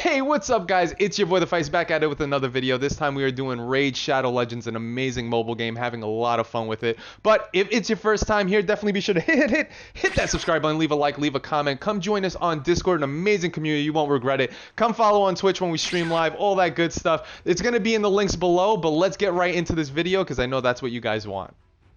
Hey, what's up, guys? It's your boy the Fice back at it with another video. This time we are doing Raid Shadow Legends, an amazing mobile game, having a lot of fun with it. But if it's your first time here, definitely be sure to hit that subscribe button, leave a like, leave a comment. Come join us on Discord, an amazing community. You won't regret it. Come follow on Twitch when we stream live, all that good stuff. It's going to be in the links below, but let's get right into this video because I know that's what you guys want.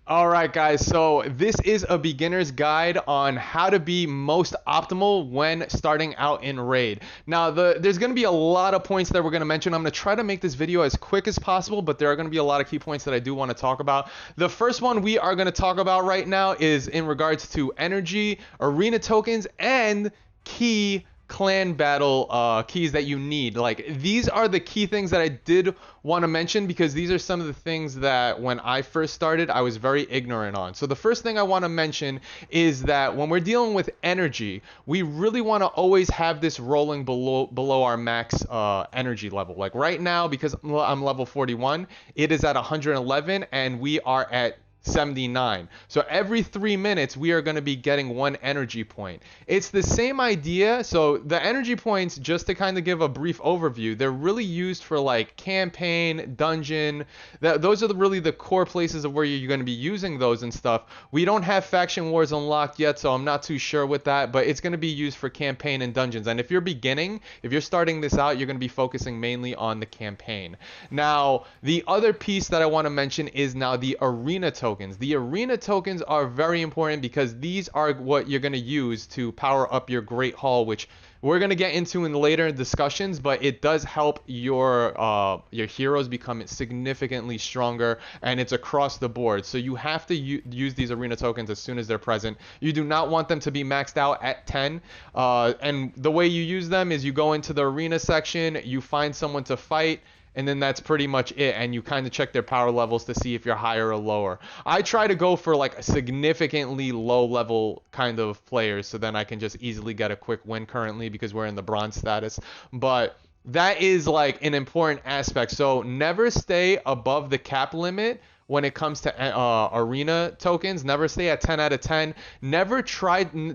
Alright guys, so this is a beginner's guide on how to be most optimal when starting out in Raid. Now, there's going to be a lot of points that we're going to mention. I'm going to try to make this video as quick as possible, but there are going to be a lot of key points that I do want to talk about. The first one we are going to talk about right now is in regards to energy, arena tokens, and key clan battle keys that you need. Like, these are the key things that I did want to mention because these are some of the things that when I first started I was very ignorant on. So the first thing I want to mention is that when we're dealing with energy, we really want to always have this rolling below our max energy level. Like right now, because I'm level 41, it is at 111 and we are at 79. So every 3 minutes we are going to be getting one energy point. It's the same idea. So the energy points, just to kind of give a brief overview, they're really used for like campaign, dungeon. Those are really the core places of where you're going to be using those and stuff. We don't have faction wars unlocked yet, so I'm not too sure with that, but it's going to be used for campaign and dungeons. And if you're beginning, if you're starting this out, you're going to be focusing mainly on the campaign. Now, the other piece that I want to mention is now the arena tokens. The arena tokens are very important because these are what you're going to use to power up your Great Hall, which we're going to get into in later discussions, but it does help your heroes become significantly stronger, and it's across the board. So you have to use these arena tokens as soon as they're present. You do not want them to be maxed out at 10, and the way you use them is you go into the arena section, you find someone to fight, and then that's pretty much it, and you kind of check their power levels to see if you're higher or lower. I try to go for like a significantly low level kind of players, so then I can just easily get a quick win currently because we're in the bronze status. But that is like an important aspect. So never stay above the cap limit when it comes to arena tokens. Never stay at 10 out of 10.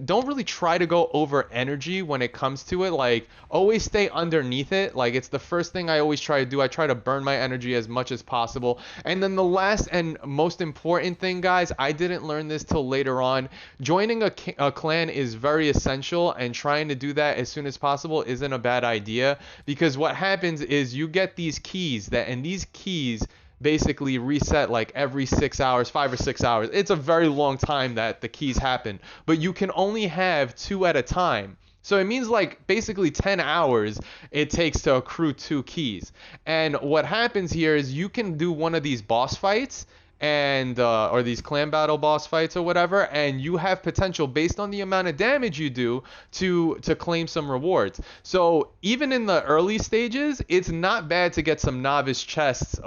Don't really try to go over energy when it comes to it. Like, always stay underneath it. Like, it's the first thing I always try to do. I try to burn my energy as much as possible. And then the last and most important thing, guys, I didn't learn this till later on. Joining a clan is very essential, and trying to do that as soon as possible isn't a bad idea, because what happens is you get these keys and these keys basically reset like every 6 hours, 5 or 6 hours. It's a very long time that the keys happen, but you can only have 2 at a time. So it means like basically 10 hours it takes to accrue 2 keys. And what happens here is you can do one of these boss fights and or these clan battle boss fights or whatever, and you have potential based on the amount of damage you do to claim some rewards. So even in the early stages, it's not bad to get some novice chests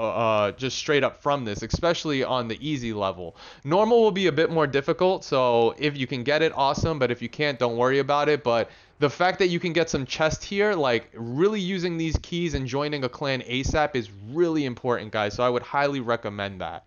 just straight up from this, especially on the easy level. Normal will be a bit more difficult, so if you can get it, awesome, but if you can't, don't worry about it. But the fact that you can get some chests here, like really using these keys and joining a clan ASAP is really important, guys, so I would highly recommend that.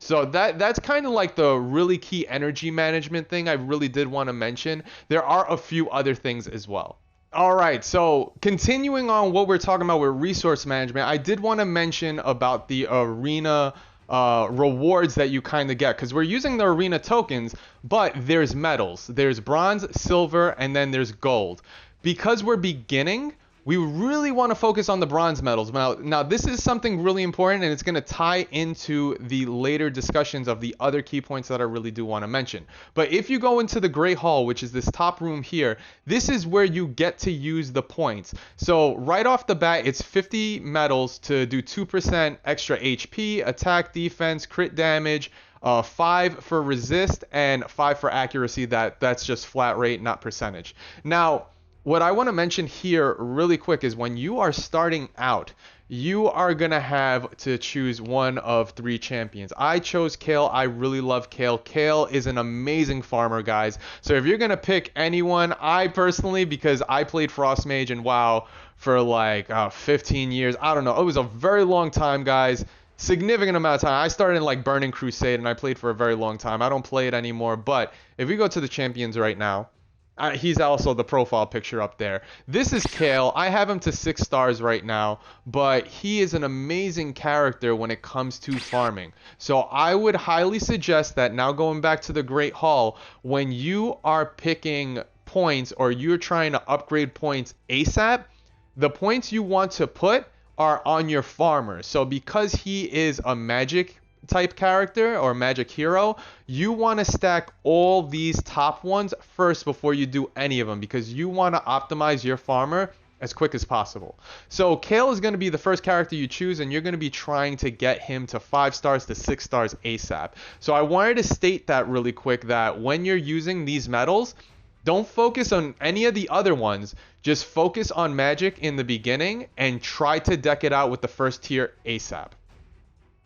So that's kind of like the really key energy management thing I really did want to mention. There are a few other things as well. All right, so continuing on what we're talking about with resource management, I did want to mention about the arena rewards that you kind of get, because we're using the arena tokens, but there's metals. There's bronze, silver, and then there's gold. Because we're beginning, we really want to focus on the bronze medals. Now, this is something really important, and it's going to tie into the later discussions of the other key points that I really do want to mention. But if you go into the Great Hall, which is this top room here, this is where you get to use the points. So right off the bat, it's 50 medals to do 2% extra HP, attack, defense, crit damage, 5 for resist, and 5 for accuracy. That's just flat rate, not percentage. Now, what I want to mention here really quick is when you are starting out, you are going to have to choose one of 3 champions. I chose Kale. I really love Kale. Kale is an amazing farmer, guys. So if you're going to pick anyone, I personally, because I played Frost Mage and WoW for like 15 years. I don't know. It was a very long time, guys. Significant amount of time. I started in like Burning Crusade and I played for a very long time. I don't play it anymore. But if we go to the champions right now, He's also the profile picture up there. This is Kale. I have him to 6 stars right now, but he is an amazing character when it comes to farming. So I would highly suggest that, now going back to the Great Hall, when you are picking points or you're trying to upgrade points ASAP, the points you want to put are on your farmer. So because he is a magic type character or magic hero, you want to stack all these top ones first before you do any of them, because you want to optimize your farmer as quick as possible. So Kale is going to be the first character you choose, and you're going to be trying to get him to 5 stars to 6 stars ASAP. So I wanted to state that really quick, that when you're using these medals, don't focus on any of the other ones. Just focus on magic in the beginning and try to deck it out with the first tier ASAP.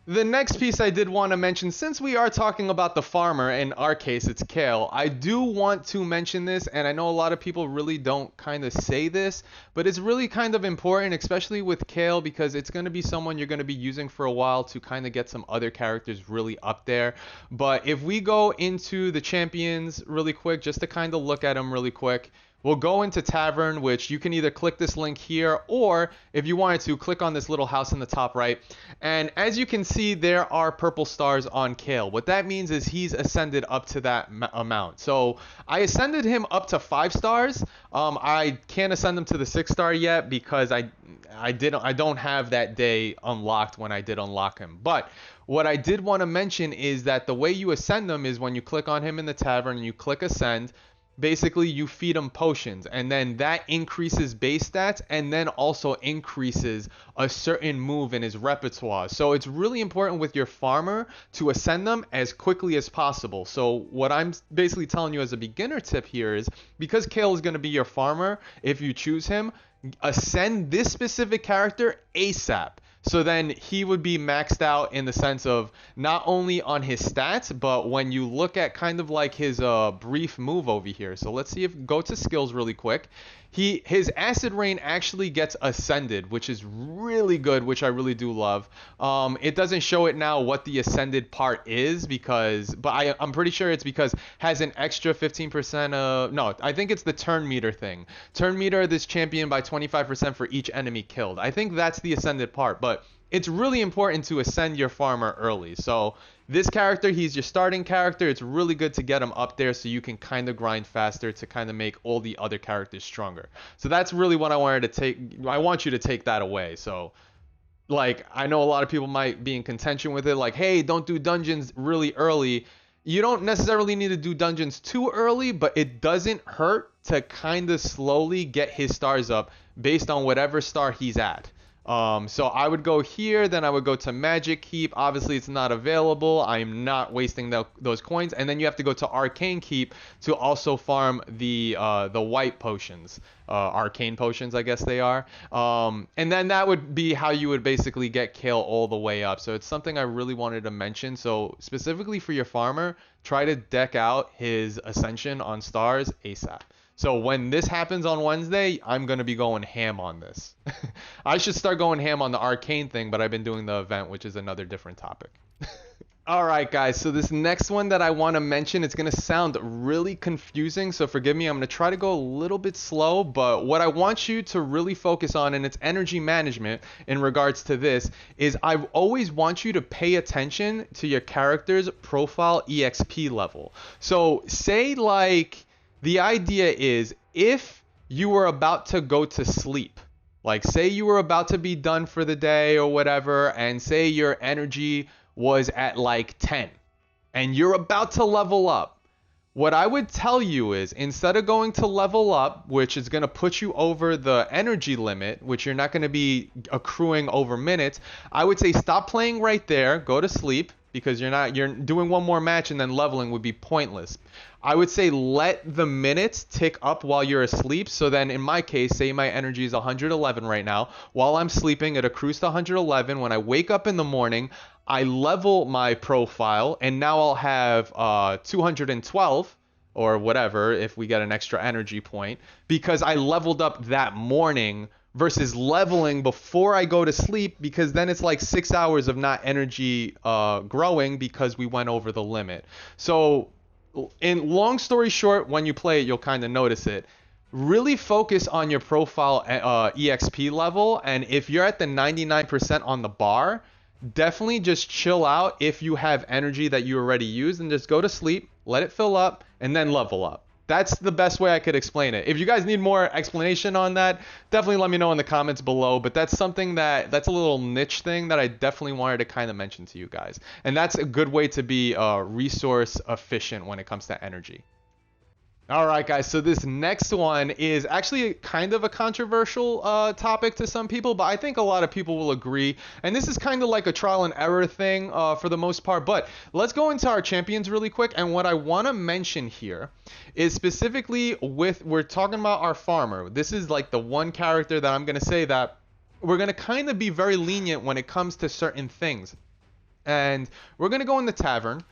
The next piece I did want to mention, since we are talking about the farmer, in our case it's Kale, I do want to mention this, and I know a lot of people really don't kind of say this, but it's really kind of important, especially with Kale, because it's going to be someone you're going to be using for a while to kind of get some other characters really up there. But if we go into the champions really quick, just to kind of look at them really quick, we'll go into Tavern, which you can either click this link here, or if you wanted to, click on this little house in the top right. And as you can see, there are purple stars on Kale. What that means is he's ascended up to that amount. So I ascended him up to 5 stars. I can't ascend him to the 6 star yet because I don't have that day unlocked when I did unlock him. But what I did want to mention is that the way you ascend him is when you click on him in the Tavern and you click ascend. Basically, you feed him potions, and then that increases base stats and then also increases a certain move in his repertoire. So it's really important with your farmer to ascend them as quickly as possible. So what I'm basically telling you as a beginner tip here is, because Kale is going to be your farmer, if you choose him, ascend this specific character ASAP. So then he would be maxed out in the sense of not only on his stats, but when you look at kind of like his brief move over here. So let's see, if go to skills really quick. His acid rain actually gets ascended, which is really good, which I really do love. It doesn't show it now what the ascended part is, but I'm pretty sure it's because it has an extra 15%. No, I think it's the turn meter thing. Turn meter this champion by 25% for each enemy killed. I think that's the ascended part, but it's really important to ascend your farmer early. So this character, he's your starting character. It's really good to get him up there so you can kind of grind faster to kind of make all the other characters stronger. So that's really what I wanted to take. I want you to take that away. So like, I know a lot of people might be in contention with it, like, hey, don't do dungeons really early. You don't necessarily need to do dungeons too early, but it doesn't hurt to kind of slowly get his stars up based on whatever star he's at. So I would go here, then I would go to Magic Keep. Obviously, it's not available. I'm not wasting those coins. And then you have to go to Arcane Keep to also farm the white potions. Arcane potions, I guess they are. And then that would be how you would basically get Kale all the way up. So it's something I really wanted to mention. So specifically for your farmer, try to deck out his Ascension on stars ASAP. So when this happens on Wednesday, I'm going to be going ham on this. I should start going ham on the arcane thing, but I've been doing the event, which is another different topic. All right, guys. So this next one that I want to mention, it's going to sound really confusing, so forgive me. I'm going to try to go a little bit slow, but what I want you to really focus on, and it's energy management in regards to this, is I always want you to pay attention to your character's profile EXP level. So say like, the idea is, if you were about to go to sleep, like say you were about to be done for the day or whatever, and say your energy was at like 10 and you're about to level up, what I would tell you is, instead of going to level up, which is going to put you over the energy limit, which you're not going to be accruing over minutes, I would say stop playing right there, go to sleep, because you're doing one more match and then leveling would be pointless. I would say let the minutes tick up while you're asleep. So then in my case, say my energy is 111 right now. While I'm sleeping, it accrues to 111. When I wake up in the morning, I level my profile, and now I'll have 212 or whatever if we get an extra energy point, because I leveled up that morning versus leveling before I go to sleep, because then it's like 6 hours of not energy growing because we went over the limit. So in long story short, when you play it, you'll kind of notice it. Really focus on your profile EXP level, and if you're at the 99% on the bar, definitely just chill out if you have energy that you already used, and just go to sleep, let it fill up, and then level up. That's the best way I could explain it. If you guys need more explanation on that, definitely let me know in the comments below. But that's something that's a little niche thing that I definitely wanted to kind of mention to you guys. And that's a good way to be resource efficient when it comes to energy. All right, guys, so this next one is actually kind of a controversial topic to some people, but I think a lot of people will agree. And this is kind of like a trial and error thing for the most part. But let's go into our champions really quick. And what I want to mention here is specifically we're talking about our farmer. This is like the one character that I'm going to say that we're going to kind of be very lenient when it comes to certain things. And we're going to go in the tavern.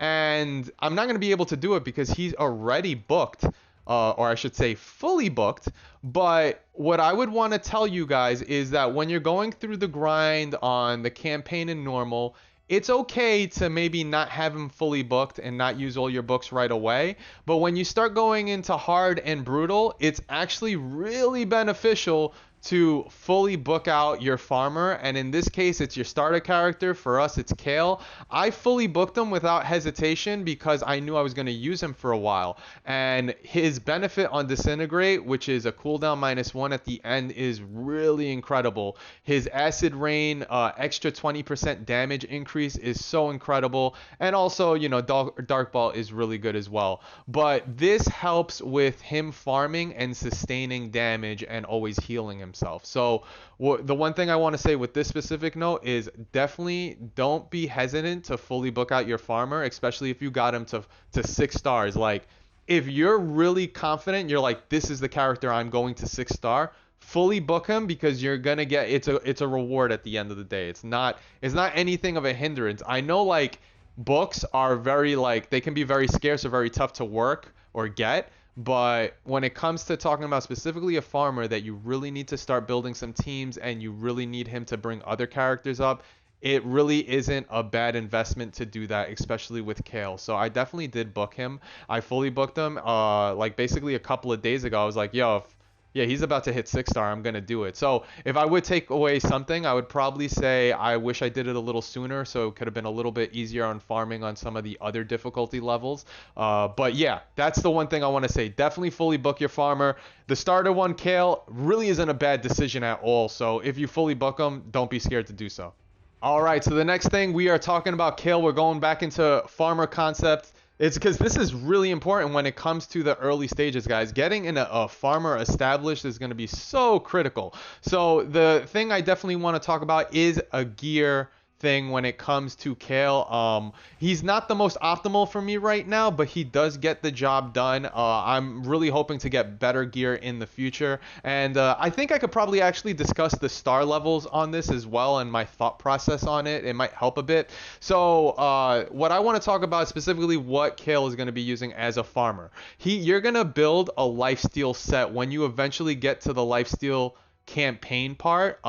And I'm not going to be able to do it because he's already booked, or I should say fully booked. But what I would want to tell you guys is that when you're going through the grind on the campaign and normal, it's okay to maybe not have him fully booked and not use all your books right away. But when you start going into hard and brutal, it's actually really beneficial to fully book out your farmer, and in this case it's your starter character. For us it's Kale. I fully booked him without hesitation because I knew I was going to use him for a while, and his benefit on Disintegrate, which is a cooldown -1 at the end, is really incredible. His Acid Rain extra 20% damage increase is so incredible, and also, you know, Dark Ball is really good as well. But this helps with him farming and sustaining damage and always healing himself. So the one thing I want to say with this specific note is definitely don't be hesitant to fully book out your farmer, especially if you got him to 6 stars. Like, if you're really confident, you're like, this is the character I'm going to 6 star, fully book him, because you're gonna get it's a reward at the end of the day. It's not anything of a hindrance. I know, like, books are very, like, they can be very scarce or very tough to work or get. But when it comes to talking about specifically a farmer that you really need to start building some teams and you really need him to bring other characters up, it really isn't a bad investment to do that, especially with Kale. So I definitely did book him. I fully booked him like basically a couple of days ago. I was like, yo, yeah, he's about to hit 6 star, I'm going to do it. So if I would take away something, I would probably say I wish I did it a little sooner, so it could have been a little bit easier on farming on some of the other difficulty levels. But yeah, that's the one thing I want to say. Definitely fully book your farmer. The starter one, Kale, really isn't a bad decision at all. So if you fully book him, don't be scared to do so. All right, so the next thing we are talking about Kale, we're going back into farmer concept. It's because this is really important when it comes to the early stages, guys. Getting a farmer established is going to be so critical. So the thing I definitely want to talk about is a gear thing when it comes to Kale. He's not the most optimal for me right now, but he does get the job done. I'm really hoping to get better gear in the future, and I think I could probably actually discuss the star levels on this as well and my thought process on it. It might help a bit. So what I want to talk about specifically what Kale is going to be using as a farmer. You're going to build a lifesteal set when you eventually get to the lifesteal campaign part.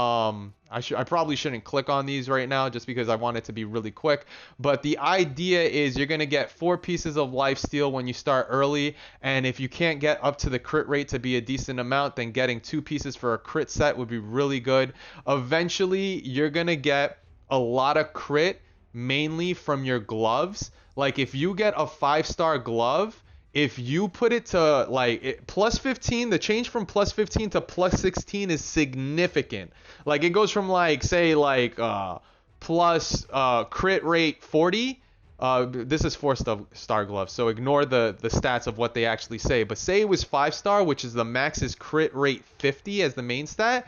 I probably shouldn't click on these right now just because I want it to be really quick, but the idea is you're going to get 4 pieces of lifesteal when you start early, and if you can't get up to the crit rate to be a decent amount, then getting 2 pieces for a crit set would be really good. Eventually you're going to get a lot of crit mainly from your gloves. Like, if you get a 5-star glove, if you put it to like plus 15, the change from plus 15 to plus 16 is significant. Like, it goes from, like, say, like plus crit rate 40. This is 4-star gloves, so ignore the stats of what they actually say. But say it was 5-star, which is the max is crit rate 50 as the main stat.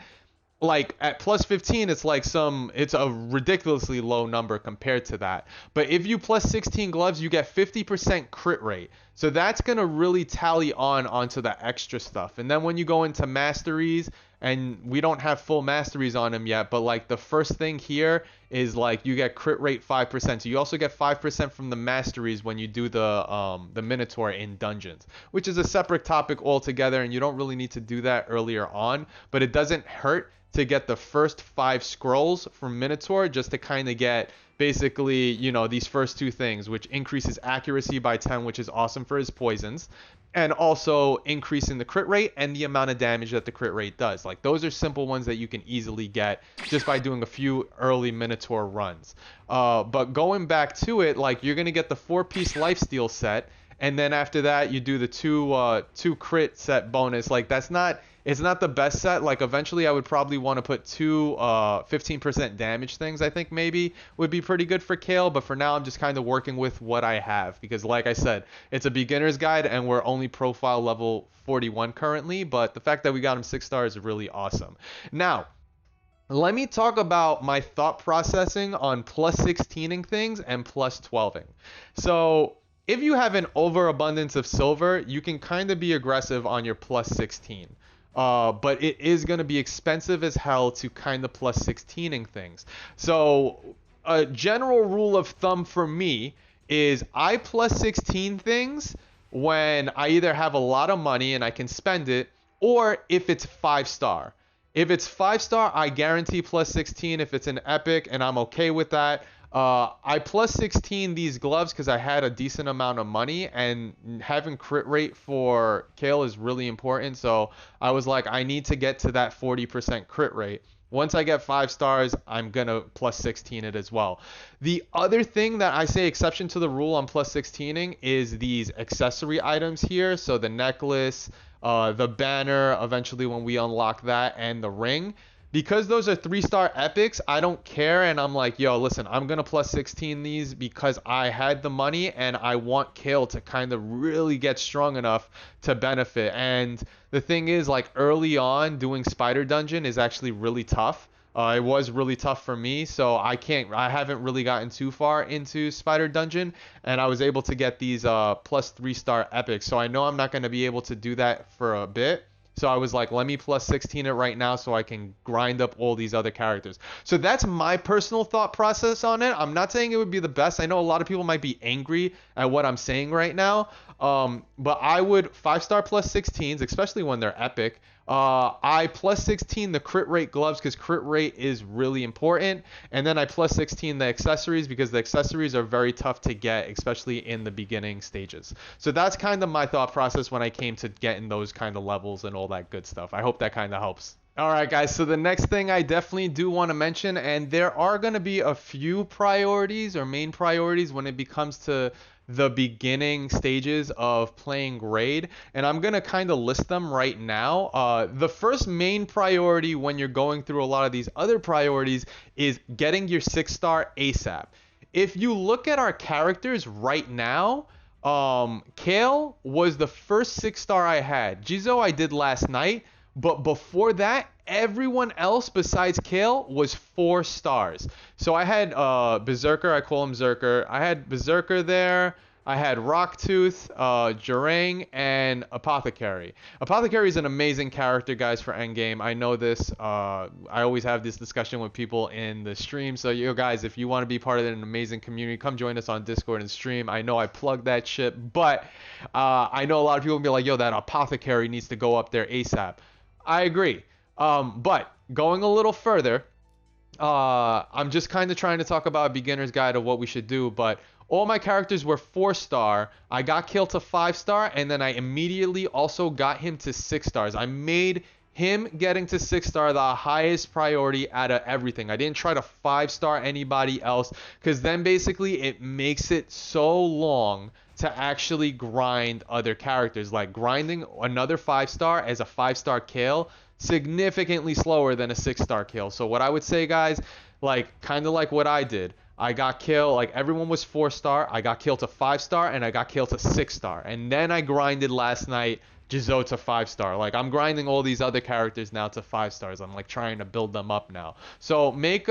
Like, at plus 15, it's a ridiculously low number compared to that. But if you plus 16 gloves, you get 50% crit rate. So that's going to really tally onto the extra stuff. And then when you go into masteries and we don't have full masteries on him yet, but like the first thing here is like you get crit rate 5%. So you also get 5% from the masteries when you do the Minotaur in dungeons, which is a separate topic altogether, and you don't really need to do that earlier on, but it doesn't hurt to get the first 5 scrolls from Minotaur just to kind of get basically, you know, these first 2 things, which increases accuracy by 10, which is awesome for his poisons, and also increasing the crit rate and the amount of damage that the crit rate does. Like, those are simple ones that you can easily get just by doing a few early Minotaur runs. But going back to it, like, you're going to get the 4-piece lifesteal set, and then after that you do the two crit set bonus. Like, it's not the best set. Like, eventually I would probably want to put 2 15% damage things. I think maybe would be pretty good for Kale, but for now I'm just kind of working with what I have, because like I said, it's a beginner's guide and we're only profile level 41 currently, but the fact that we got him 6 stars is really awesome. Now, let me talk about my thought processing on plus 16ing things and plus 12ing. So if you have an overabundance of silver, you can kind of be aggressive on your plus 16. But it is going to be expensive as hell to kind of plus 16ing things. So a general rule of thumb for me is I plus 16 things when I either have a lot of money and I can spend it, or if it's 5-star. If it's 5-star, I guarantee plus 16 if it's an epic, and I'm okay with that. I plus 16 these gloves because I had a decent amount of money, and having crit rate for Kale is really important. So I was like, I need to get to that 40% crit rate. Once I get 5 stars, I'm going to plus 16 it as well. The other thing that I say exception to the rule on plus 16ing is these accessory items here. So the necklace, the banner, eventually when we unlock that, and the ring. Because those are 3-star epics, I don't care, and I'm like, yo, listen, I'm going to plus 16 these because I had the money and I want Kale to kind of really get strong enough to benefit. And the thing is, like, early on, doing Spider Dungeon is actually really tough. It was really tough for me, so I haven't really gotten too far into Spider Dungeon, and I was able to get these plus 3-star epics. So I know I'm not going to be able to do that for a bit. So I was like, let me plus 16 it right now so I can grind up all these other characters. So that's my personal thought process on it. I'm not saying it would be the best. I know a lot of people might be angry at what I'm saying right now. But I would 5-star plus 16s, especially when they're epic. I plus 16 the crit rate gloves because crit rate is really important. And then I plus 16 the accessories because the accessories are very tough to get, especially in the beginning stages. So that's kind of my thought process when I came to getting those kind of levels and all that good stuff. I hope that kind of helps. All right, guys, so the next thing I definitely do want to mention, and there are going to be a few priorities or main priorities when it becomes to the beginning stages of playing Raid, and I'm going to kind of list them right now. The first main priority when you're going through a lot of these other priorities is getting your 6-star ASAP. If you look at our characters right now, Kale was the first 6-star I had. Jizo I did last night. But before that, everyone else besides Kale was 4 stars. So I had Berserker, I call him Zerker. I had Berserker there. I had Rocktooth, Jarang, and Apothecary. Apothecary is an amazing character, guys, for endgame. I know this. I always have this discussion with people in the stream. So, you guys, if you want to be part of an amazing community, come join us on Discord and stream. I know I plugged that shit, but I know a lot of people will be like, yo, that Apothecary needs to go up there ASAP. I agree. But going a little further, I'm just kind of trying to talk about a beginner's guide of what we should do, but all my characters were 4-star. I got Kale to 5-star, and then I immediately also got him to 6 stars. I made him getting to 6-star the highest priority out of everything. I didn't try to 5-star anybody else, because then basically it makes it so long to actually grind other characters. Like, grinding another 5-star as a 5-star Kale, significantly slower than a 6-star Kale. So what I would say, guys, like, kind of like what I did, I got Kale, like, everyone was 4-star, I got Kale to 5-star, and I got Kale to 6-star. And then I grinded last night Jizo to 5-star. Like, I'm grinding all these other characters now to 5 stars. I'm like trying to build them up now. So make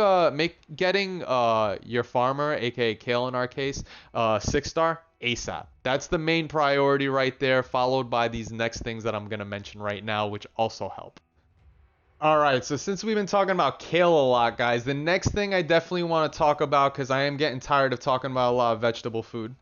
getting your farmer, aka Kale in our case, 6-star ASAP. That's the main priority right there, followed by these next things that I'm gonna mention right now, which also help. All right, so since we've been talking about kale a lot, guys, the next thing I definitely want to talk about, because I am getting tired of talking about a lot of vegetable food.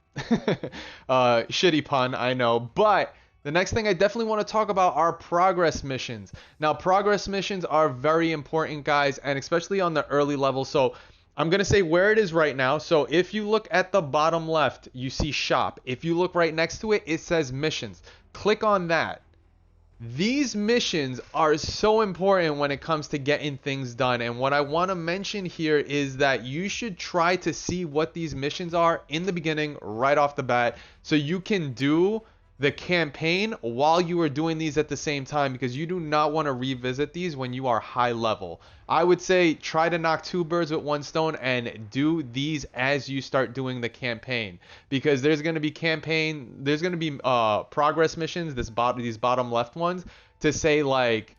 Shitty pun, I know. But the next thing I definitely want to talk about are progress missions. Now, progress missions are very important, guys, and especially on the early level. So I'm going to say where it is right now. So if you look at the bottom left, you see shop. If you look right next to it, it says missions. Click on that. These missions are so important when it comes to getting things done. And what I want to mention here is that you should try to see what these missions are in the beginning, right off the bat, so you can do the campaign while you are doing these at the same time, because you do not want to revisit these when you are high level. I would say try to knock two birds with one stone and do these as you start doing the campaign, because there's going to be progress missions, these bottom left ones, to say like,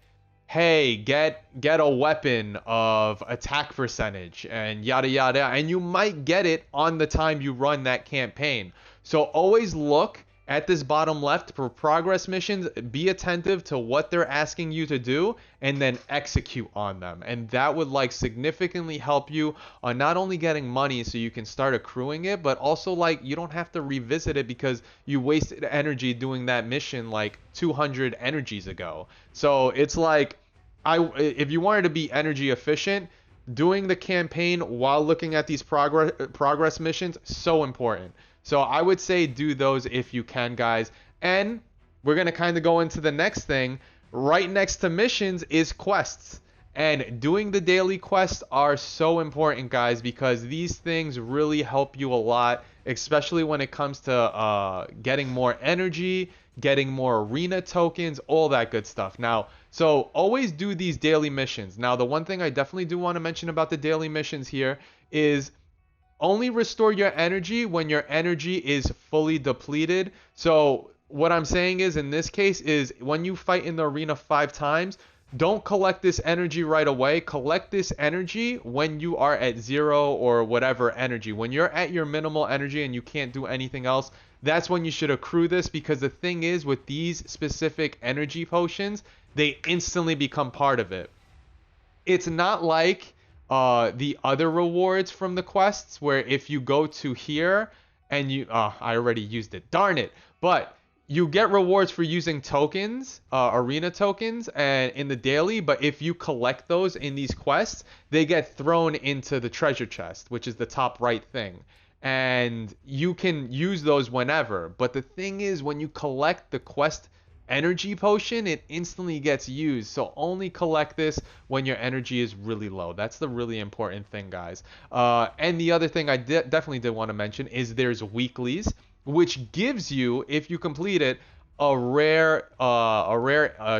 hey, get a weapon of attack percentage and yada yada, and you might get it on the time you run that campaign. So always look at this bottom left for progress missions. Be attentive to what they're asking you to do and then execute on them, and that would like significantly help you on not only getting money so you can start accruing it, but also like you don't have to revisit it because you wasted energy doing that mission like 200 energies ago. So it's like, if you wanted to be energy efficient, doing the campaign while looking at these progress missions, so important. So I would say do those if you can, guys. And we're going to kind of go into the next thing. Right next to missions is quests. And doing the daily quests are so important, guys, because these things really help you a lot, especially when it comes to getting more energy, getting more arena tokens, all that good stuff. Now, so always do these daily missions. Now, the one thing I definitely do want to mention about the daily missions here is only restore your energy when your energy is fully depleted. So what I'm saying is, in this case, is when you fight in the arena 5 times, don't collect this energy right away. Collect this energy when you are at 0 or whatever energy. When you're at your minimal energy and you can't do anything else, that's when you should accrue this, because the thing is, with these specific energy potions, they instantly become part of it. It's not like the other rewards from the quests, where if you go to here and you I already used it, darn it, but you get rewards for using tokens, arena tokens, and in the daily, but if you collect those in these quests, they get thrown into the treasure chest, which is the top right thing, and you can use those whenever. But the thing is, when you collect the quest energy potion, it instantly gets used. So only collect this when your energy is really low. That's the really important thing, guys. And the other thing I definitely did want to mention is there's weeklies, which gives you, if you complete it, a rare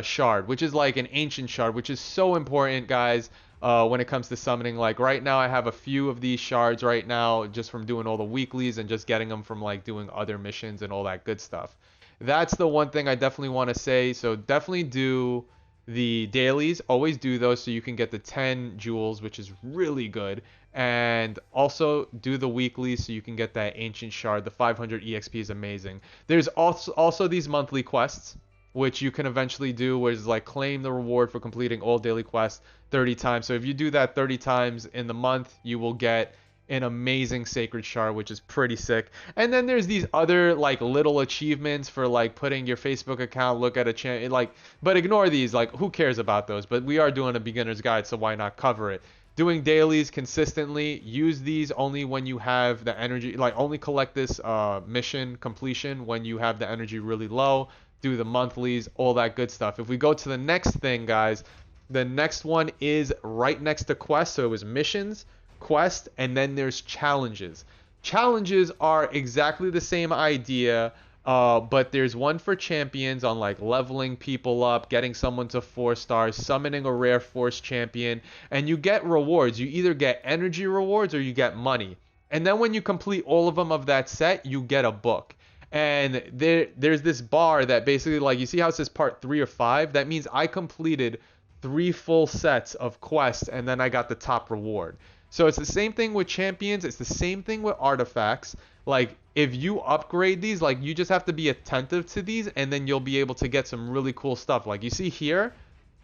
shard, which is like an ancient shard, which is so important, guys. When it comes to summoning, like right now I have a few of these shards right now just from doing all the weeklies and just getting them from like doing other missions and all that good stuff. That's the one thing I definitely want to say. So definitely do the dailies. Always do those so you can get the 10 jewels, which is really good. And also do the weeklies so you can get that ancient shard. The 500 EXP is amazing. There's also these monthly quests, which you can eventually do, where it's like claim the reward for completing all daily quests 30 times. So if you do that 30 times in the month, you will get an amazing sacred shard, which is pretty sick. And then there's these other like little achievements for like putting your Facebook account, look at a channel, like, but ignore these, like who cares about those? But we are doing a beginner's guide, so why not cover it? Doing dailies consistently, use these only when you have the energy, like only collect this mission completion when you have the energy really low. Do the monthlies, all that good stuff. If we go to the next thing, guys, the next one is right next to quests. So it was missions, quest, and then there's challenges. Challenges are exactly the same idea, but there's one for champions on like leveling people up, getting someone to 4 stars, summoning a rare force champion, and you get rewards. You either get energy rewards or you get money. And then when you complete all of them of that set, you get a book. And there's this bar that basically, like, you see how it says part 3 or 5? That means I completed 3 full sets of quests and then I got the top reward. So it's the same thing with champions. It's the same thing with artifacts. Like, if you upgrade these, like, you just have to be attentive to these, and then you'll be able to get some really cool stuff. Like, you see here,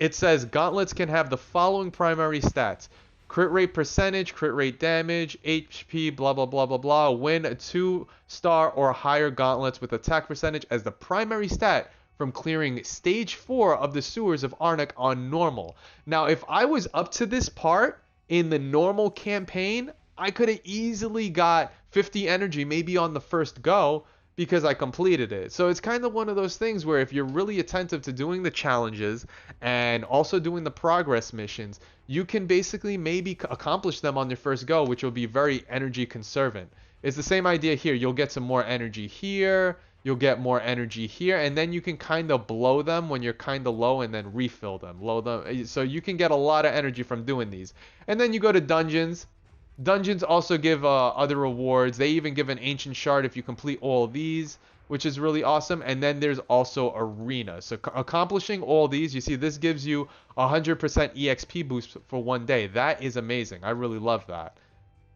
it says gauntlets can have the following primary stats: crit rate percentage, crit rate damage, HP, blah blah blah blah blah. Win a 2-star or higher gauntlets with attack percentage as the primary stat from clearing stage 4 of the sewers of Arnak on normal. Now, if I was up to this part in the normal campaign, I could have easily got 50 energy maybe on the first go because I completed it. So it's kind of one of those things where if you're really attentive to doing the challenges and also doing the progress missions, you can basically maybe accomplish them on your first go, which will be very energy conservant. It's the same idea here. You'll get some more energy here, you'll get more energy here, and then you can kind of blow them when you're kind of low and then refill them, low them. So you can get a lot of energy from doing these. And then you go to dungeons. Dungeons also give other rewards. They even give an ancient shard if you complete all of these, which is really awesome. And then there's also arena. So accomplishing all these, you see this gives you 100% EXP boost for one day. That is amazing. I really love that.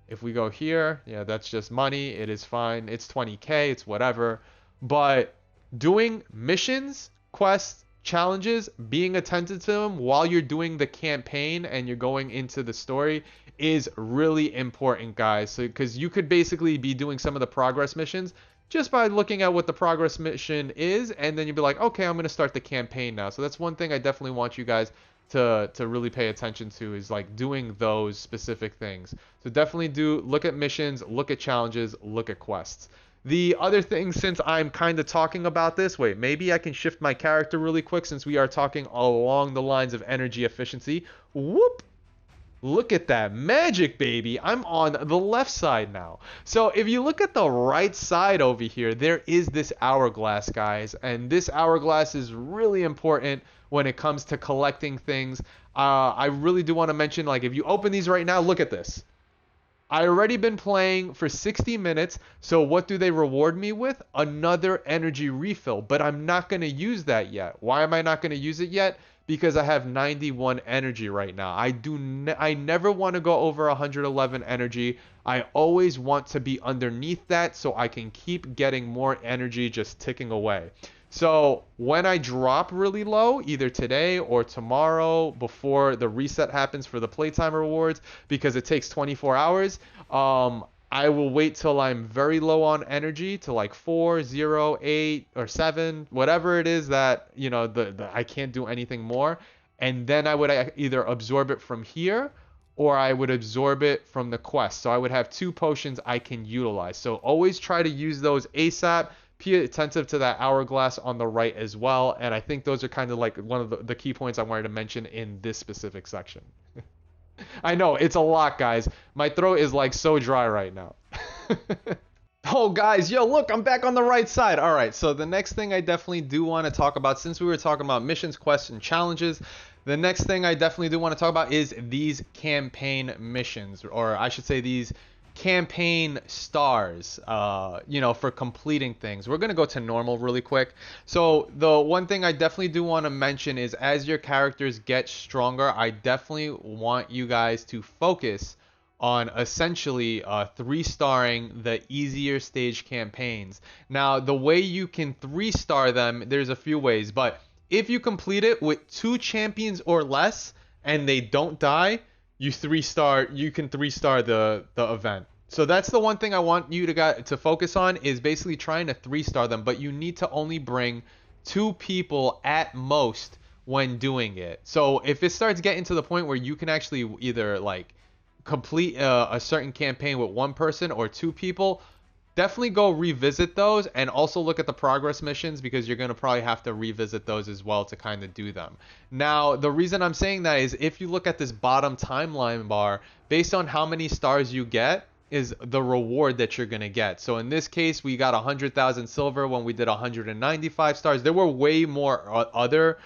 If we go here, yeah, that's just money. It is fine. It's 20k. It's whatever. But doing missions, quests, challenges, being attentive to them while you're doing the campaign and you're going into the story is really important, guys. So because you could basically be doing some of the progress missions just by looking at what the progress mission is, and then you'd be like, okay, I'm going to start the campaign now. So that's one thing I definitely want you guys to really pay attention to, is like doing those specific things. So definitely look at missions, look at challenges, look at quests. The other thing, since I'm kind of talking about this, wait, maybe I can shift my character really quick since we are talking along the lines of energy efficiency. Whoop! Look at that magic, baby. I'm on the left side now. So if you look at the right side over here, there is this hourglass, guys. And this hourglass is really important when it comes to collecting things. I really do want to mention, like, if you open these right now, look at this. I already been playing for 60 minutes, so what do they reward me with? Another energy refill, but I'm not going to use that yet. Why am I not going to use it yet? Because I have 91 energy right now. I never want to go over 111 energy. I always want to be underneath that so I can keep getting more energy just ticking away. So when I drop really low, either today or tomorrow before the reset happens for the playtime rewards, because it takes 24 hours, I will wait till I'm very low on energy to like 4, 0, 8, or 7, whatever it is that, you know, I can't do anything more. And then I would either absorb it from here or I would absorb it from the quest. So I would have 2 potions I can utilize. So always try to use those ASAP. Be attentive to that hourglass on the right as well. And I think those are kind of like one of the key points I wanted to mention in this specific section. I know, it's a lot, guys. My throat is like so dry right now. Oh, guys, yo, look, I'm back on the right side. All right, so the next thing I definitely do want to talk about, since we were talking about missions, quests, and challenges, the next thing I definitely do want to talk about is these campaign missions, or I should say these campaign stars, you know, for completing things. We're going to go to normal really quick. So the one thing I definitely do want to mention is as your characters get stronger, I definitely want you guys to focus on essentially 3-starring the easier stage campaigns. Now, the way you can 3-star them, there's a few ways, but if you complete it with 2 champions or less and they don't die, you can 3-star the event. So that's the one thing I want you to focus on, is basically trying to 3-star them, but you need to only bring 2 people at most when doing it. So if it starts getting to the point where you can actually either like complete a certain campaign with 1 person or 2 people, definitely go revisit those, and also look at the progress missions, because you're going to probably have to revisit those as well to kind of do them. Now, the reason I'm saying that is if you look at this bottom timeline bar, based on how many stars you get is the reward that you're going to get. So in this case, we got 100,000 silver when we did 195 stars. There were way more other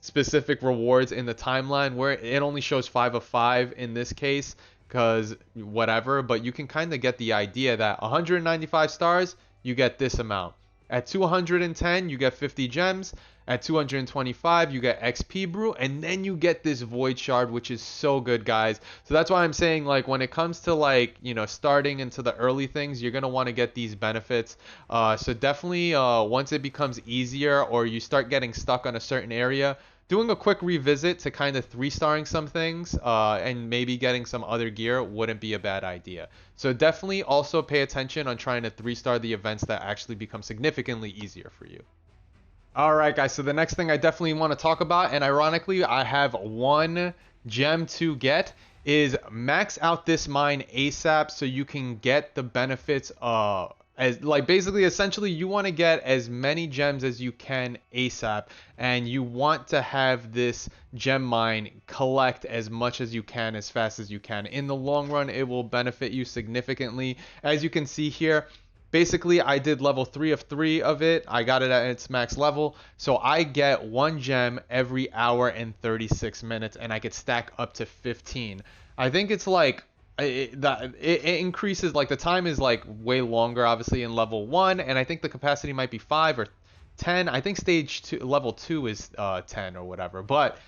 specific rewards in the timeline where it only shows 5 of 5 in this case, because whatever, but you can kind of get the idea that 195 stars, you get this amount. At 210, you get 50 gems. At 225, you get XP brew, and then you get this void shard, which is so good, guys. So that's why I'm saying, like, when it comes to, like, you know, starting into the early things, you're going to want to get these benefits. So definitely, once it becomes easier or you start getting stuck on a certain area, doing a quick revisit to kind of 3-starring some things and maybe getting some other gear wouldn't be a bad idea. So definitely also pay attention on trying to 3-star the events that actually become significantly easier for you. All right, guys. So the next thing I definitely want to talk about, and ironically, I have one gem to get, is max out this mine ASAP so you can get the benefits. As like basically, essentially, you want to get as many gems as you can ASAP, and you want to have this gem mine collect as much as you can as fast as you can. In the long run, it will benefit you significantly. As you can see here, basically, I did level 3 of 3 of it. I got it at its max level. So I get 1 gem every hour and 36 minutes, and I could stack up to 15. I think it's like it increases, like the time is like way longer obviously in level 1, and I think the capacity might be 5 or 10. I think stage 2 level 2 is 10 or whatever. But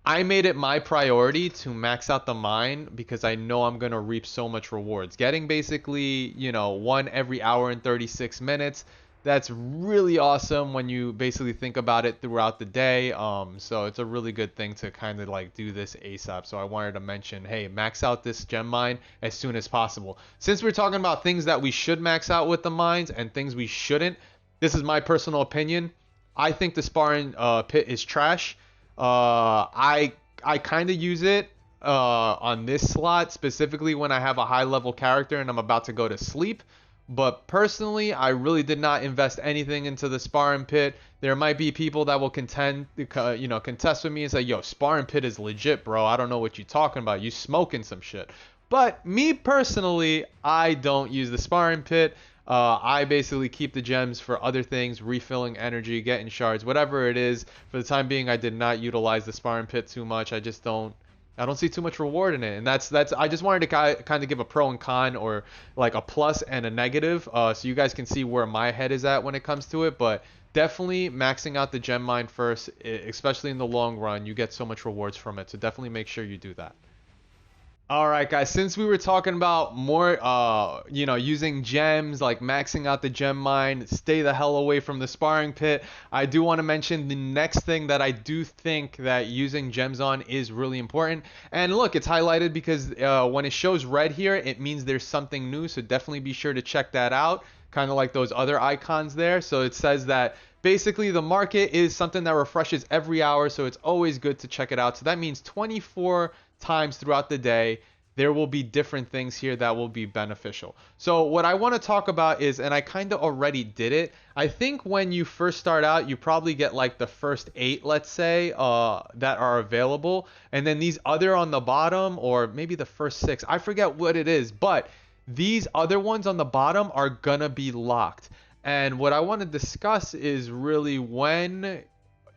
I made it my priority to max out the mine because I know I'm going to reap so much rewards. Getting basically, you know, 1 every hour and 36 minutes, that's really awesome when you basically think about it throughout the day. So it's a really good thing to kind of like do this ASAP. So I wanted to mention, hey, max out this gem mine as soon as possible. Since we're talking about things that we should max out with the mines and things we shouldn't, this is my personal opinion. I think the sparring pit is trash. I kind of use it on this slot specifically when I have a high level character and I'm about to go to sleep. But personally, I really did not invest anything into the sparring pit. There might be people that will contest with me and say, "Yo, sparring pit is legit, bro. I don't know what you're talking about. You smoking some shit." But me personally, I don't use the sparring pit. I basically keep the gems for other things, refilling energy, getting shards, whatever it is. For the time being, I did not utilize the sparring pit too much. I don't see too much reward in it, and that's I just wanted to kind of give a pro and con, or like a plus and a negative, so you guys can see where my head is at when it comes to it. But definitely maxing out the gem mine first, especially in the long run, you get so much rewards from it. So definitely make sure you do that. All right, guys, since we were talking about more, using gems, like maxing out the gem mine, stay the hell away from the sparring pit, I do want to mention the next thing that I do think that using gems on is really important. And look, it's highlighted because when it shows red here, it means there's something new, so definitely be sure to check that out, kind of like those other icons there. So it says that basically the market is something that refreshes every hour, so it's always good to check it out. So that means 24 times throughout the day there will be different things here that will be beneficial. So what I want to talk about is, and I kind of already did it, I think when you first start out you probably get like the first 8, let's say, that are available, and then these other on the bottom, or maybe the first 6, I forget what it is, but these other ones on the bottom are gonna be locked. And what I want to discuss is really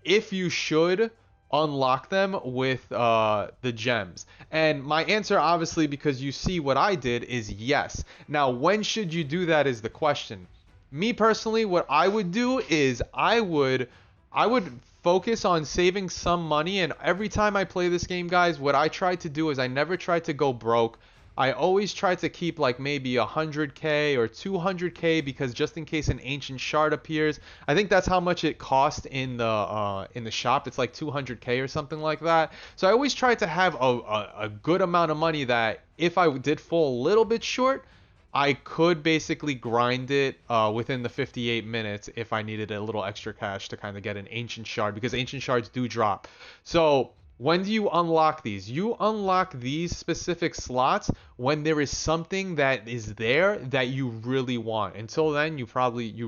if you should unlock them with the gems. And my answer, obviously, because you see what I did, is yes. Now, when should you do that is the question. Me personally, what I would do is I would focus on saving some money. And every time I play this game, guys, what I try to do is I never try to go broke. I always try to keep like maybe 100k or 200k, because just in case an ancient shard appears, I think that's how much it cost in the shop. It's like 200k or something like that. So I always try to have a good amount of money that if I did fall a little bit short, I could basically grind it within the 58 minutes if I needed a little extra cash to kind of get an ancient shard, because ancient shards do drop. So when do you unlock these? You unlock these specific slots when there is something that is there that you really want. Until then, you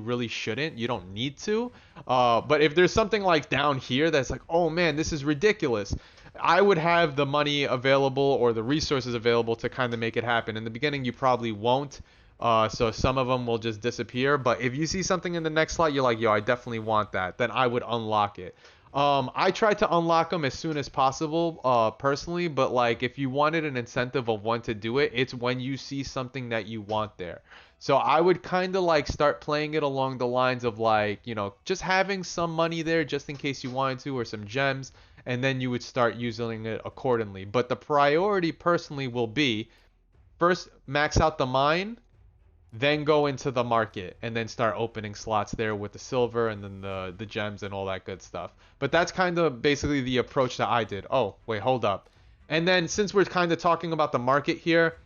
really shouldn't. You don't need to. But if there's something like down here that's like, oh man, this is ridiculous, I would have the money available or the resources available to kind of make it happen. In the beginning, you probably won't. So some of them will just disappear. But if you see something in the next slot, you're like, yo, I definitely want that, then I would unlock it. I try to unlock them as soon as possible, personally, but like if you wanted an incentive of when to do it, it's when you see something that you want there. So I would kind of like start playing it along the lines of like, just having some money there just in case you wanted to, or some gems, and then you would start using it accordingly. But the priority personally will be first max out the mine, then go into the market and then start opening slots there with the silver and then the gems and all that good stuff. But that's kind of basically the approach that I did. Oh, wait, hold up. And then since we're kind of talking about the market here,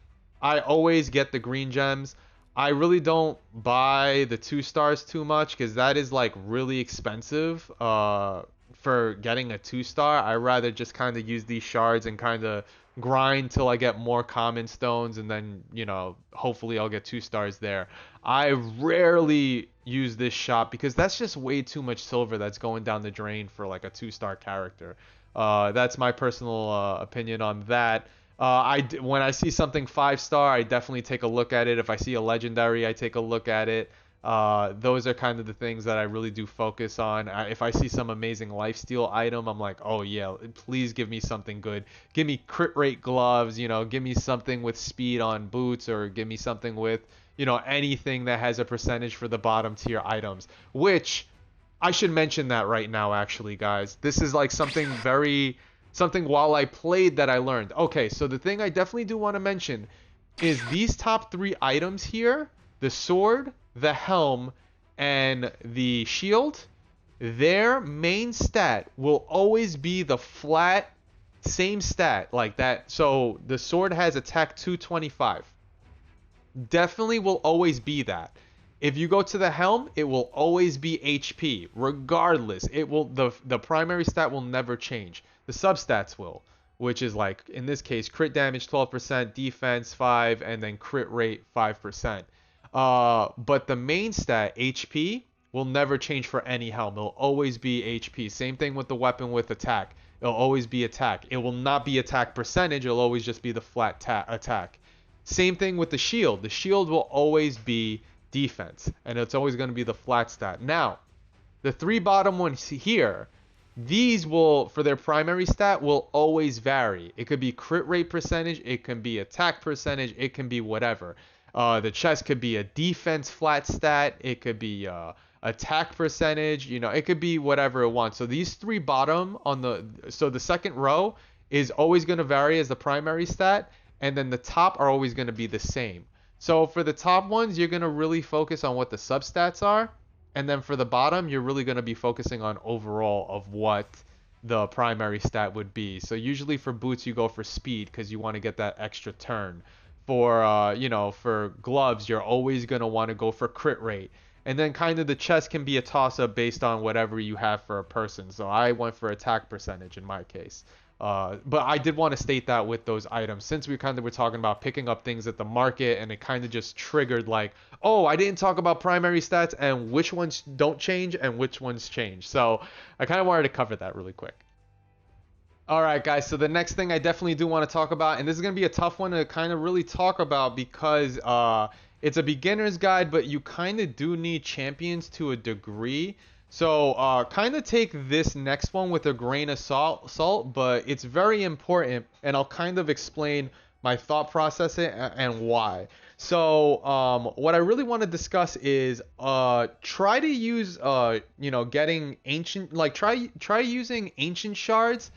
I always get the green gems. I really don't buy the 2 stars too much because that is like really expensive for getting a 2 star. I rather just kind of use these shards and kind of grind till I get more common stones and then, hopefully I'll get 2 stars there. I rarely use this shop because that's just way too much silver that's going down the drain for like a 2 star character. That's my personal opinion on that. When I see something 5 star, I definitely take a look at it. If I see a legendary, I take a look at it. Those are kind of the things that I really do focus on. If I see some amazing lifesteal item, I'm like, oh yeah, please give me something good. Give me crit rate gloves, give me something with speed on boots, or give me something with, anything that has a percentage for the bottom tier items. Which I should mention that right now, actually, guys. This is like something while I played that I learned. Okay, so the thing I definitely do want to mention is these top 3 items here, the sword, the helm, and the shield, their main stat will always be the flat same stat like that. So the sword has attack 225. Definitely will always be that. If you go to the helm, it will always be HP. Regardless, the primary stat will never change. The substats will, which is like in this case crit damage 12%, defense 5, and then crit rate 5%. But the main stat, HP, will never change for any helm. It'll always be HP. Same thing with the weapon with attack. It'll always be attack. It will not be attack percentage. It'll always just be the flat attack. Same thing with the shield. The shield will always be defense, and it's always going to be the flat stat. Now, the 3 bottom ones here, these will, for their primary stat, will always vary. It could be crit rate percentage, it can be attack percentage, it can be whatever. The chest could be a defense flat stat, it could be attack percentage, it could be whatever it wants. So these 3 bottom so the second row is always going to vary as the primary stat, and then the top are always going to be the same. So for the top ones, you're going to really focus on what the substats are. And then for the bottom, you're really going to be focusing on overall of what the primary stat would be. So usually for boots, you go for speed because you want to get that extra turn. For gloves, you're always going to want to go for crit rate. And then kind of the chest can be a toss-up based on whatever you have for a person. So I went for attack percentage in my case. But I did want to state that with those items, since we kind of were talking about picking up things at the market, and it kind of just triggered like, oh, I didn't talk about primary stats and which ones don't change and which ones change. So I kind of wanted to cover that really quick. All right, guys. So the next thing I definitely do want to talk about, and this is going to be a tough one to kind of really talk about because it's a beginner's guide, but you kind of do need champions to a degree. So kind of take this next one with a grain of salt, but it's very important, and I'll kind of explain my thought process and why. So what I really want to discuss is try to use getting ancient, like try using ancient shards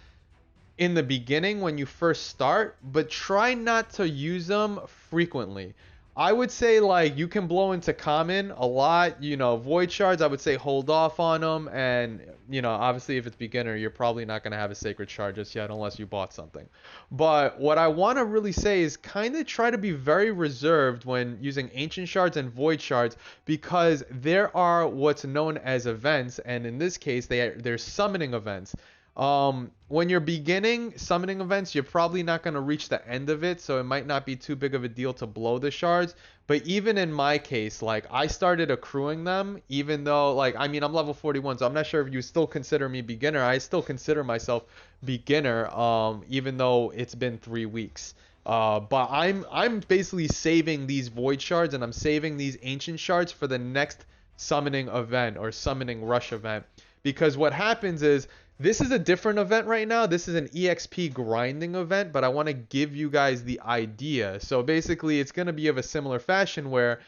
in the beginning when you first start, but try not to use them frequently. I would say like you can blow into common a lot, void shards, I would say hold off on them, and obviously if it's beginner, you're probably not going to have a sacred shard just yet unless you bought something. But what I want to really say is kind of try to be very reserved when using ancient shards and void shards, because there are what's known as events, and in this case they're summoning events. When you're beginning summoning events, you're probably not going to reach the end of it, so it might not be too big of a deal to blow the shards. But even in my case, like I started accruing them, even though I'm level 41, so I'm not sure if you still consider me beginner. I still consider myself beginner, even though it's been 3 weeks. But I'm basically saving these void shards, and I'm saving these ancient shards for the next summoning event or summoning rush event, because what happens is, this is a different event right now. This is an EXP grinding event, but I want to give you guys the idea. So basically, it's going to be of a similar fashion where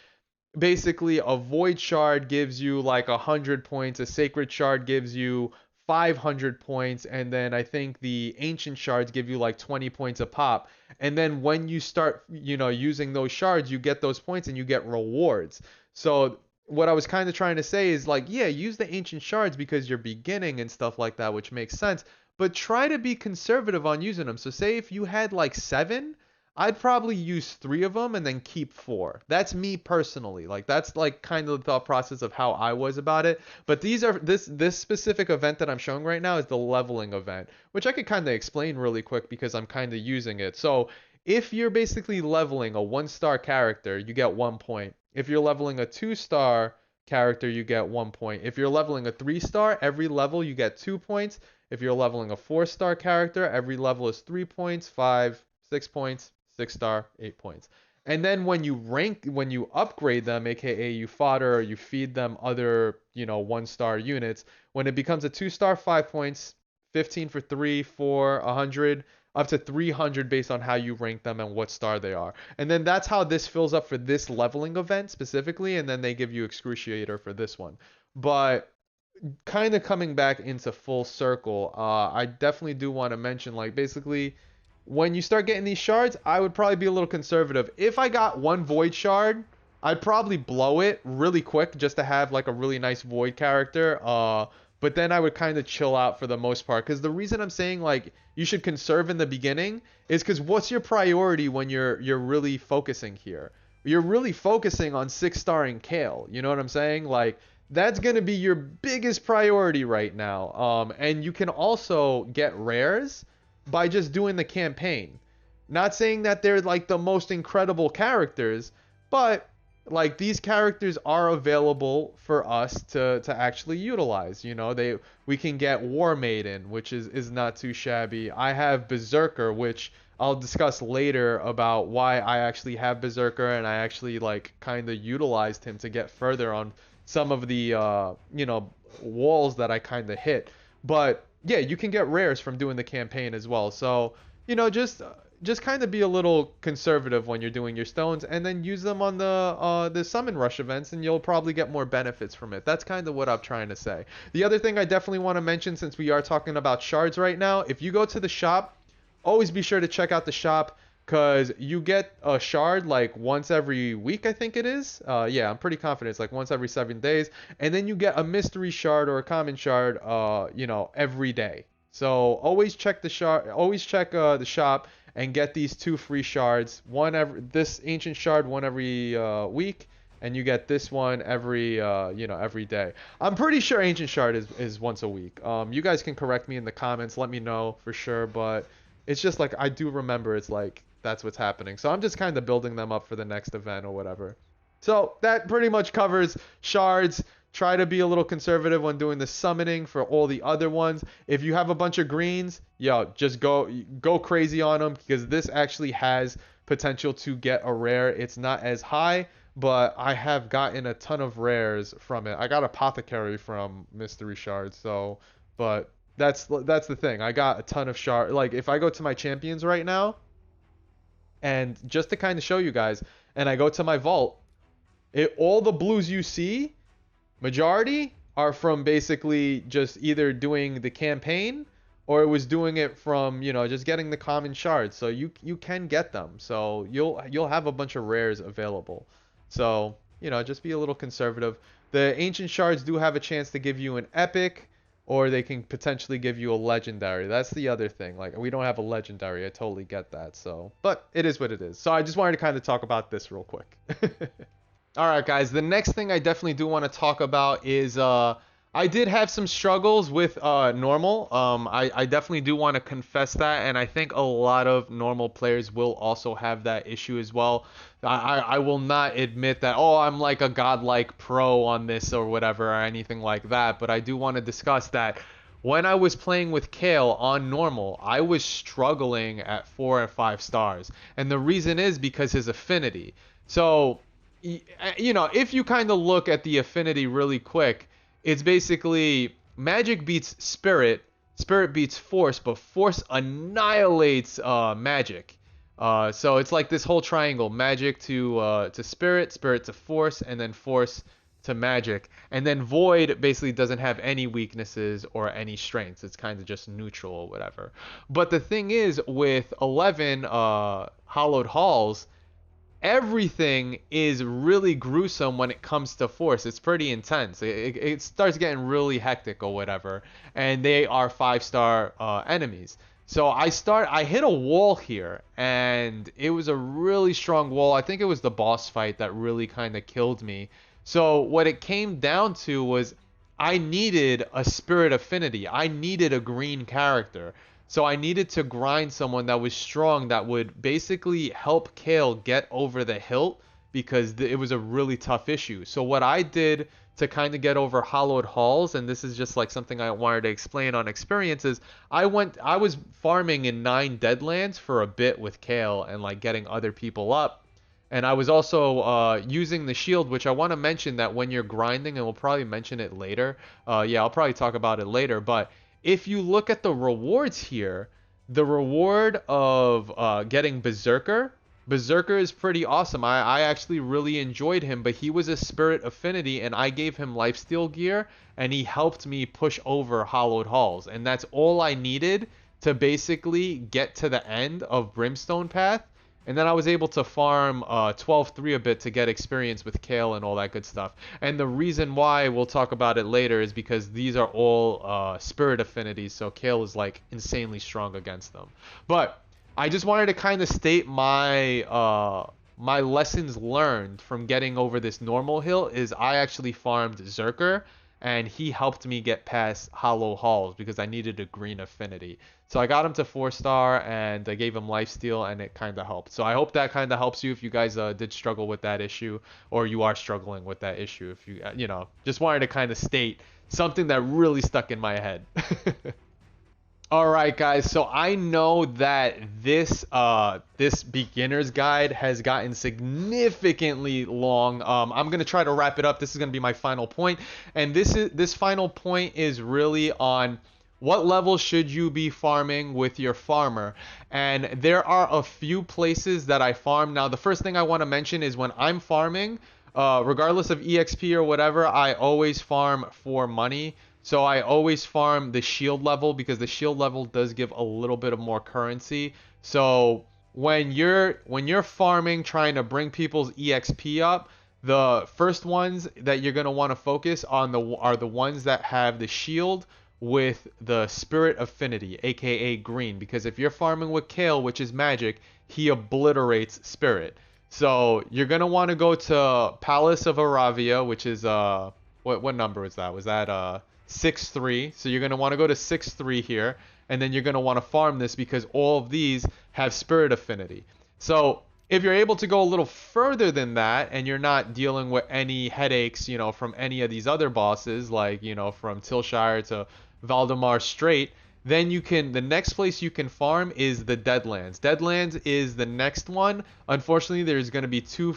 basically a void shard gives you like 100 points. A sacred shard gives you 500 points, and then I think the ancient shards give you like 20 points a pop. And then when you start, using those shards, you get those points and you get rewards. So what I was kind of trying to say is like, yeah, use the ancient shards because you're beginning and stuff like that, which makes sense. But try to be conservative on using them. So say if you had like 7, I'd probably use 3 of them and then keep 4. That's me personally. Like that's like kind of the thought process of how I was about it. But this specific event that I'm showing right now is the leveling event, which I could kind of explain really quick because I'm kind of using it. So if you're basically leveling a 1-star character, you get 1 point. If you're leveling a 2-star character, you get 1 point. If you're leveling a 3-star, every level you get 2 points. If you're leveling a 4-star character, every level is 3 points, 5, 6 points, 6-star, 8 points. And then when you upgrade them, aka you fodder or you feed them other, 1-star units, when it becomes a 2-star, 5 points, 15 for 3, 4, 100, up to 300 based on how you rank them and what star they are. And then that's how this fills up for this leveling event specifically, and then they give you Excruciator for this one. But kind of coming back into full circle, I definitely do want to mention, like, basically, when you start getting these shards, I would probably be a little conservative. If I got 1 void shard, I'd probably blow it really quick just to have like a really nice void character. But then I would kind of chill out for the most part. Because the reason I'm saying like you should conserve in the beginning is because what's your priority when you're really focusing here? You're really focusing on 6-starring Kale. You know what I'm saying? Like that's going to be your biggest priority right now. And you can also get rares by just doing the campaign. Not saying that they're like the most incredible characters, but like these characters are available for us to actually utilize. We can get War Maiden, which is not too shabby. I have Berserker, which I'll discuss later about why I actually have Berserker, and I actually like kind of utilized him to get further on some of the walls that I kind of hit. But yeah, you can get rares from doing the campaign as well. So, just kind of be a little conservative when you're doing your stones, and then use them on the summon rush events, and you'll probably get more benefits from it. That's kind of what I'm trying to say. The other thing I definitely want to mention, since we are talking about shards right now, if you go to the shop, always be sure to check out the shop, because you get a shard like once every week, I think it is. Yeah, I'm pretty confident it's like once every 7 days. And then you get a mystery shard or a common shard, every day. So always check the shop and get these 2 free shards. This ancient shard one every week, and you get this one every day. I'm pretty sure ancient shard is once a week. You guys can correct me in the comments. Let me know for sure, but it's just like I do remember it's like that's what's happening. So I'm just kind of building them up for the next event or whatever. So that pretty much covers shards. Try to be a little conservative when doing the summoning for all the other ones. If you have a bunch of greens, just go crazy on them, because this actually has potential to get a rare. It's not as high, but I have gotten a ton of rares from it. I got Apothecary from Mystery Shards, but that's the thing. I got a ton of shards. Like if I go to my champions right now, and just to kind of show you guys, and I go to my vault, all the blues you see, majority are from basically just either doing the campaign, or it was doing it from just getting the common shards. So you can get them. So you'll have a bunch of rares available. So just be a little conservative. The ancient shards do have a chance to give you an epic, or they can potentially give you a legendary. That's the other thing. Like we don't have a legendary. I totally get that. So, but it is what it is. So I just wanted to kind of talk about this real quick. Alright guys, the next thing I definitely do want to talk about is I did have some struggles with normal. I definitely do want to confess that, and I think a lot of normal players will also have that issue as well. I will not admit that, I'm like a godlike pro on this or whatever or anything like that, but I do want to discuss that when I was playing with Kale on normal, I was struggling at 4 and 5 stars. And the reason is because his affinity. So if you kind of look at the affinity really quick, it's basically magic beats spirit, spirit beats force, but force annihilates magic. So it's like this whole triangle: magic to spirit, spirit to force, and then force to magic, and then Void basically doesn't have any weaknesses or any strengths. It's kind of just neutral or whatever. But the thing is, with 11 Hallowed Halls, everything is really gruesome when it comes to force. It's pretty intense. It starts getting really hectic or whatever, and they are 5-star enemies. So I hit a wall here, and it was a really strong wall. I think it was the boss fight that really kind of killed me. So what it came down to was I needed a spirit affinity. I needed a green character. So I needed to grind someone that was strong that would basically help Kale get over the hilt because it was a really tough issue. So what I did to kind of get over Hallowed Halls, and this is just like something I wanted to explain on experiences, I was farming in 9 Deadlands for a bit with Kale and like getting other people up. And I was also using the shield, which I want to mention that when you're grinding, and we'll probably mention it later. Yeah, I'll probably talk about it later, but if you look at the rewards here, the reward of getting Berserker is pretty awesome. I actually really enjoyed him, but he was a spirit affinity, and I gave him lifesteal gear, and he helped me push over Hallowed Halls. And that's all I needed to basically get to the end of Brimstone Path. And then I was able to farm 12-3 a bit to get experience with Kale and all that good stuff. And the reason why, we'll talk about it later, is because these are all spirit affinities, so Kale is like insanely strong against them. But I just wanted to kind of state my my lessons learned from getting over this normal hill is I actually farmed Zerker, and he helped me get past Hollow Halls because I needed a green affinity. So I got him to 4-star, and I gave him lifesteal, and it kind of helped. So I hope that kind of helps you if you guys did struggle with that issue, or you are struggling with that issue. If you know, just wanted to kind of state something that really stuck in my head. All right, guys. So I know that this beginner's guide has gotten significantly long. I'm gonna try to wrap it up. This is gonna be my final point, and this final point is really on what level should you be farming with your farmer. And there are a few places that I farm. Now, the first thing I want to mention is when I'm farming, regardless of EXP or whatever, I always farm for money. So I always farm the shield level because the shield level does give a little bit of more currency. So when you're farming, trying to bring people's EXP up, the first ones that you're gonna want to focus on are the ones that have the shield with the spirit affinity, aka green. Because if you're farming with Kale, which is magic, he obliterates spirit. So you're gonna want to go to Palace of Aravia, which is what number is that? Was that 6-3? So you're gonna want to go to 6-3 here, and then you're gonna want to farm this because all of these have spirit affinity. So if you're able to go a little further than that, and you're not dealing with any headaches, you know, from any of these other bosses, like, you know, from Tilshire to Valdemar Strait, then the next place you can farm is the Deadlands. Deadlands is the next one. Unfortunately, there's going to be two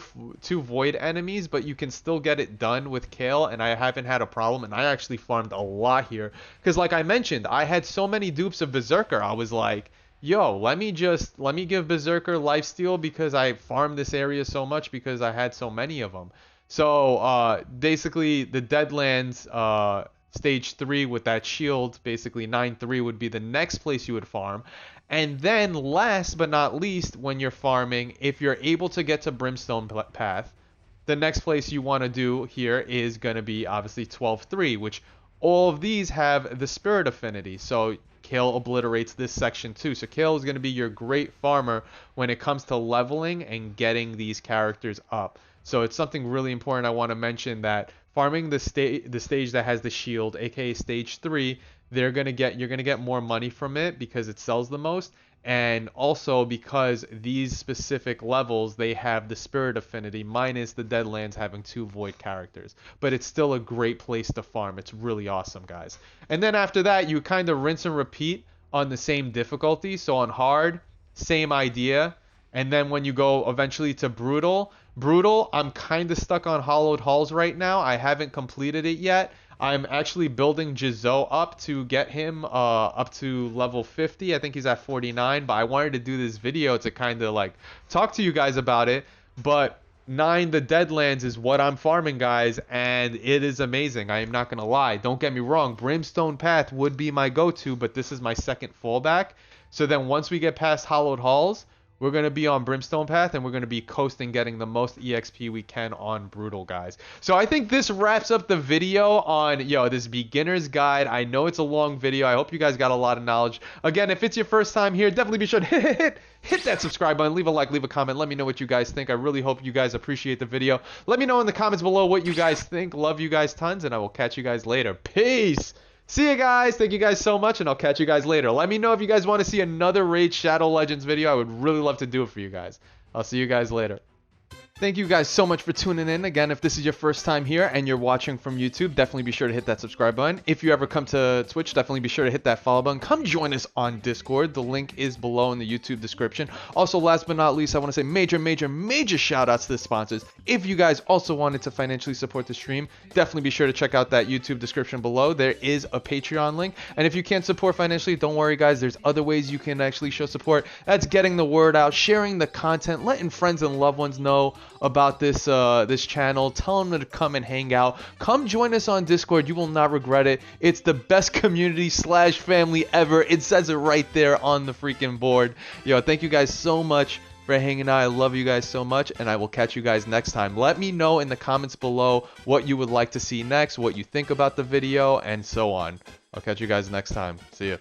void enemies, but you can still get it done with Kale, and I haven't had a problem, and I actually farmed a lot here. Because like I mentioned, I had so many dupes of Berserker, I was like, yo, let me give Berserker lifesteal because I farmed this area so much because I had so many of them. So basically the Deadlands stage 3 with that shield, basically 9-3 would be the next place you would farm. And then last but not least, when you're farming, if you're able to get to Brimstone Path, the next place you want to do here is going to be obviously 12-3, which all of these have the spirit affinity. So Kale obliterates this section too. So Kale is going to be your great farmer when it comes to leveling and getting these characters up. So it's something really important I want to mention, that farming the stage that has the shield, aka stage 3, you're gonna get more money from it because it sells the most, and also because these specific levels, they have the spirit affinity minus the Deadlands having 2 void characters. But it's still a great place to farm. It's really awesome, guys. And then after that, you kind of rinse and repeat on the same difficulty. So on hard, same idea. And then when you go eventually to Brutal, I'm kind of stuck on Hollowed Halls right now. I haven't completed it yet. I'm actually building Jizo up to get him up to level 50. I think he's at 49, but I wanted to do this video to kind of like talk to you guys about it. But 9 the Deadlands is what I'm farming, guys, and it is amazing. I am not going to lie. Don't get me wrong. Brimstone Path would be my go-to, but this is my second fallback. So then once we get past Hollowed Halls, we're going to be on Brimstone Path, and we're going to be coasting, getting the most EXP we can on Brutal, guys. So I think this wraps up the video on, this beginner's guide. I know it's a long video. I hope you guys got a lot of knowledge. Again, if it's your first time here, definitely be sure to hit that subscribe button. Leave a like, leave a comment. Let me know what you guys think. I really hope you guys appreciate the video. Let me know in the comments below what you guys think. Love you guys tons, and I will catch you guys later. Peace! See you guys. Thank you guys so much, and I'll catch you guys later. Let me know if you guys want to see another Raid Shadow Legends video. I would really love to do it for you guys. I'll see you guys later. Thank you guys so much for tuning in. Again, if this is your first time here and you're watching from YouTube, definitely be sure to hit that subscribe button. If you ever come to Twitch, definitely be sure to hit that follow button. Come join us on Discord. The link is below in the YouTube description. Also, last but not least, I want to say major shout outs to the sponsors. If you guys also wanted to financially support the stream, definitely be sure to check out that YouTube description below. There is a Patreon link. And if you can't support financially, don't worry guys, there's other ways you can actually show support. That's getting the word out, sharing the content, letting friends and loved ones know about this this channel. Tell them to come and hang out. Come join us on Discord. You will not regret it. It's the best community / family ever. It says it right there on the freaking board. Thank you guys so much for hanging out. I love you guys so much, and I will catch you guys next time. Let me know in the comments below what you would like to see next, what you think about the video, and so on. I'll catch you guys next time. See ya.